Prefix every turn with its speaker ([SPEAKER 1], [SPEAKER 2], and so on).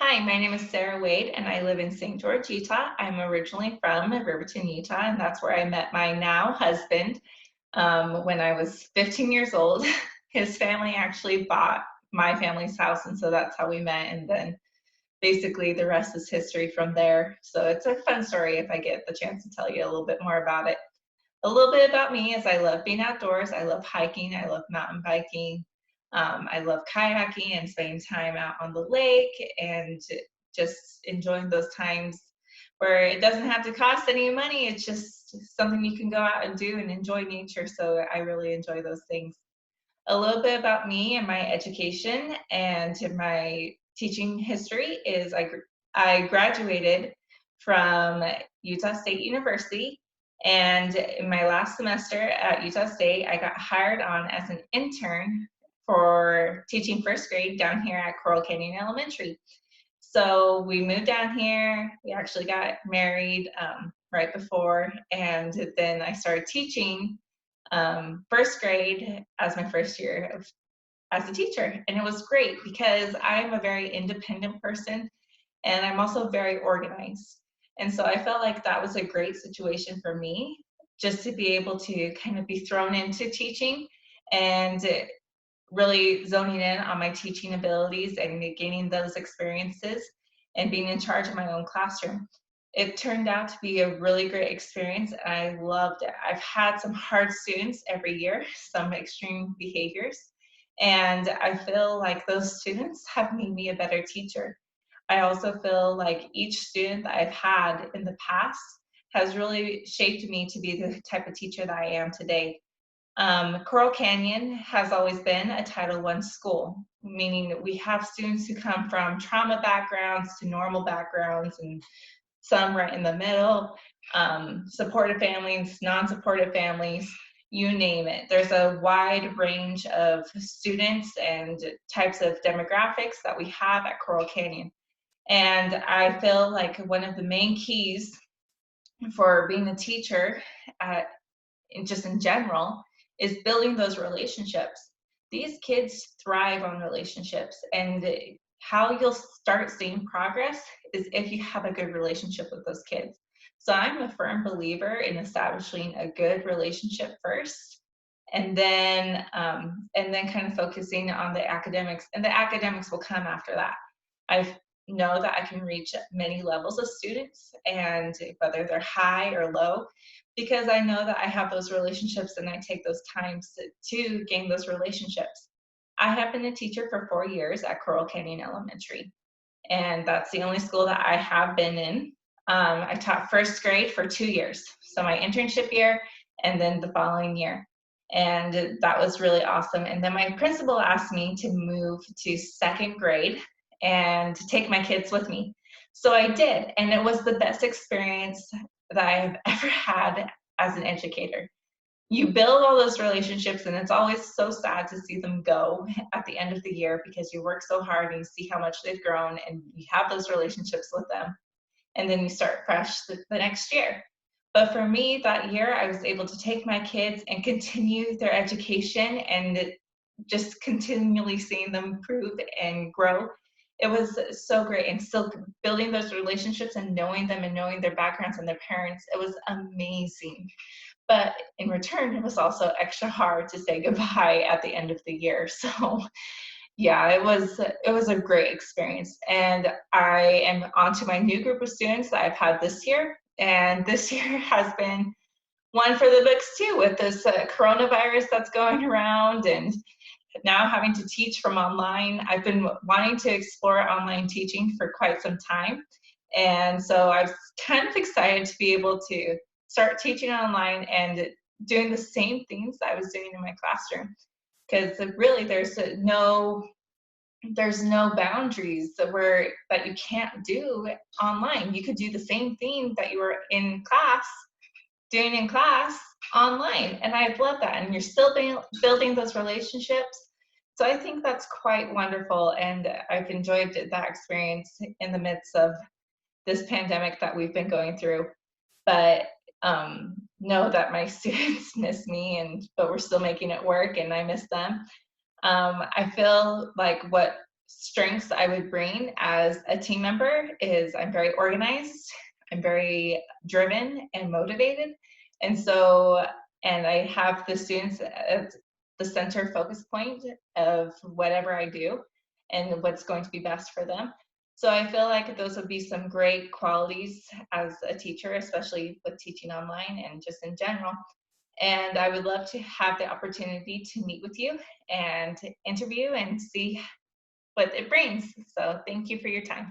[SPEAKER 1] Hi, my name is Sarah Wade, and I live in St. George, Utah. I'm originally from Riverton, Utah, and that's where I met my now husband when I was 15 years old. His family actually bought my family's house, and so that's how we met. And then basically the rest is history from there. So it's a fun story if I get the chance to tell you a little bit more about it. A little bit about me is I love being outdoors. I love hiking. I love mountain biking. I love kayaking and spending time out on the lake and just enjoying those times where it doesn't have to cost any money. It's just something you can go out and do and enjoy nature. So I really enjoy those things. A little bit about me and my education and my teaching history is I graduated from Utah State University, and in my last semester at Utah State, I got hired on as an intern for teaching first grade down here at Coral Canyon Elementary. So we moved down here. We actually got married right before, and then I started teaching first grade as my first year as a teacher. And it was great because I'm a very independent person and I'm also very organized. And so I felt like that was a great situation for me just to be able to kind of be thrown into teaching and really zoning in on my teaching abilities and gaining those experiences and being in charge of my own classroom. It turned out to be a really great experience and I loved it. I've had some hard students every year, some extreme behaviors, and I feel like those students have made me a better teacher. I also feel like each student that I've had in the past has really shaped me to be the type of teacher that I am today. Coral Canyon has always been a Title I school, meaning that we have students who come from trauma backgrounds to normal backgrounds and some right in the middle, supportive families, non-supportive families, you name it. There's a wide range of students and types of demographics that we have at Coral Canyon. And I feel like one of the main keys for being a teacher at just in general is building those relationships. These kids thrive on relationships, and how you'll start seeing progress is if you have a good relationship with those kids. So I'm a firm believer in establishing a good relationship first, and then kind of focusing on the academics, and the academics will come after that. I know that I can reach many levels of students, and whether they're high or low, because I know that I have those relationships and I take those times to gain those relationships. I have been a teacher for 4 years at Coral Canyon Elementary, and that's the only school that I have been in. I taught first grade for 2 years, so my internship year and then the following year. And that was really awesome. And then my principal asked me to move to second grade and to take my kids with me. So I did, and it was the best experience that I've ever had as an educator. You build all those relationships, and it's always so sad to see them go at the end of the year because you work so hard and you see how much they've grown and you have those relationships with them. And then you start fresh the next year. But for me, that year, I was able to take my kids and continue their education and just continually seeing them improve and grow. It was so great, and still building those relationships and knowing them and knowing their backgrounds and their parents. It was amazing. But in return, it was also extra hard to say goodbye at the end of the year. So yeah, it was a great experience. And I am on to my new group of students that I've had this year. And this year has been one for the books too, with this coronavirus that's going around and now having to teach from online. I've been wanting to explore online teaching for quite some time. And so I was kind of excited to be able to start teaching online and doing the same things that I was doing in my classroom. Because really there's no boundaries that you can't do online. You could do the same thing that you were in class doing in class online, and I love that. And you're still building those relationships. So I think that's quite wonderful, and I've enjoyed that experience in the midst of this pandemic that we've been going through. But know that my students miss me, but we're still making it work, and I miss them. I feel like what strengths I would bring as a team member is I'm very organized, I'm very driven and motivated. And so, and I have the students as the center focus point of whatever I do and what's going to be best for them. So I feel like those would be some great qualities as a teacher, especially with teaching online and just in general. And I would love to have the opportunity to meet with you and to interview and see what it brings. So thank you for your time.